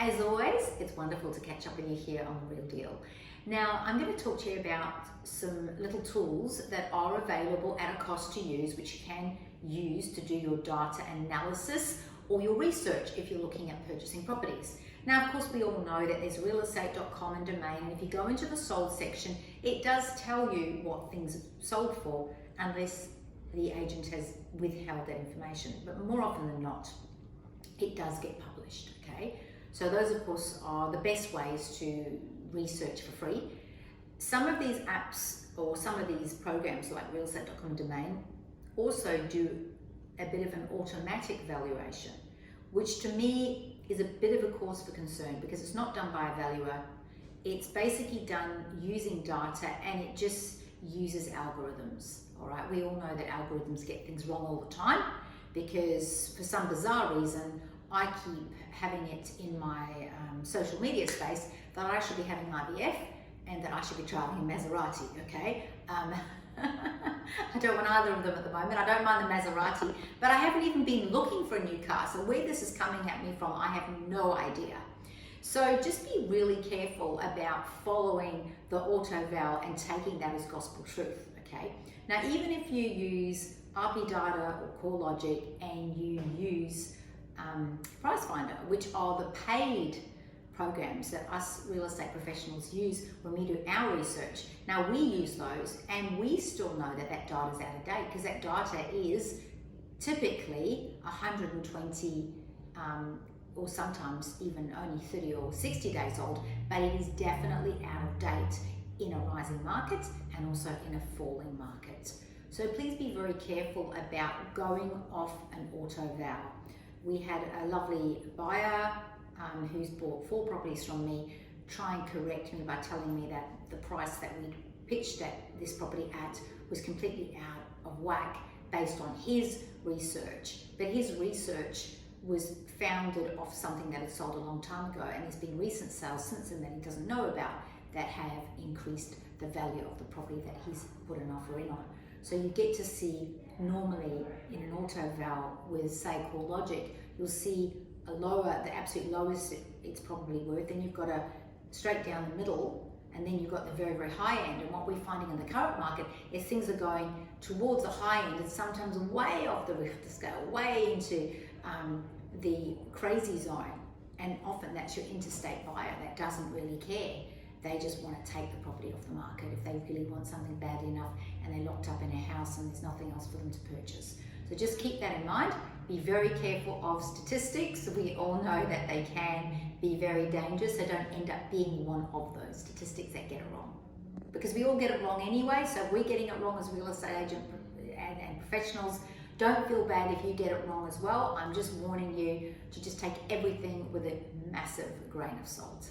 As always, it's wonderful to catch up with you here on The Real Deal. Now, I'm going to talk to you about some little tools that are available at a cost to use, which you can use to do your data analysis or your research if you're looking at purchasing properties. Now, of course, we all know that there's realestate.com and domain, and if you go into the sold section, it does tell you what things are sold for unless the agent has withheld that information. But more often than not, it does get published, okay? So those, of course, are the best ways to research for free. Some of these apps or some of these programs like realestate.com and domain also do a bit of an automatic valuation, which to me is a bit of a cause for concern because it's not done by a valuer. It's basically done using data and it just uses algorithms, all right? We all know that algorithms get things wrong all the time because for some bizarre reason, I keep having it in my social media space that I should be having IVF and that I should be driving a Maserati, okay? I don't want either of them at the moment. I don't mind the Maserati, but I haven't even been looking for a new car. So where this is coming at me from, I have no idea. So just be really careful about following the AutoVal and taking that as gospel truth, okay? Now, even if you use RP Data or CoreLogic and you use Price Finder, which are the paid programs that us real estate professionals use when we do our research. Now we use those and we still know that that data is out of date because that data is typically 120 or sometimes even only 30 or 60 days old, but it is definitely out of date in a rising market and also in a falling market. So please be very careful about going off an AutoVal. We had a lovely buyer who's bought 4 properties from me try and correct me by telling me that the price that we pitched this property at was completely out of whack based on his research. But his research was founded off something that had sold a long time ago, and there's been recent sales since then that he doesn't know about that have increased the value of the property that he's put an offer in on. So you get to see normally in an AutoVal with, say, CoreLogic, you'll see a lower, the absolute lowest it's probably worth, then you've got a straight down the middle, and then you've got the very, very high end. And what we're finding in the current market is things are going towards the high end and sometimes way off the roof of the scale, way into the crazy zone. And often that's your interstate buyer that doesn't really care. They just want to take the property off the market if they really want something bad enough and they're locked up in a house and there's nothing else for them to purchase. So just keep that in mind. Be very careful of statistics. We all know that they can be very dangerous, so don't end up being one of those statistics that get it wrong. Because we all get it wrong anyway, so if we're getting it wrong as real estate agent and professionals, don't feel bad if you get it wrong as well. I'm just warning you to just take everything with a massive grain of salt.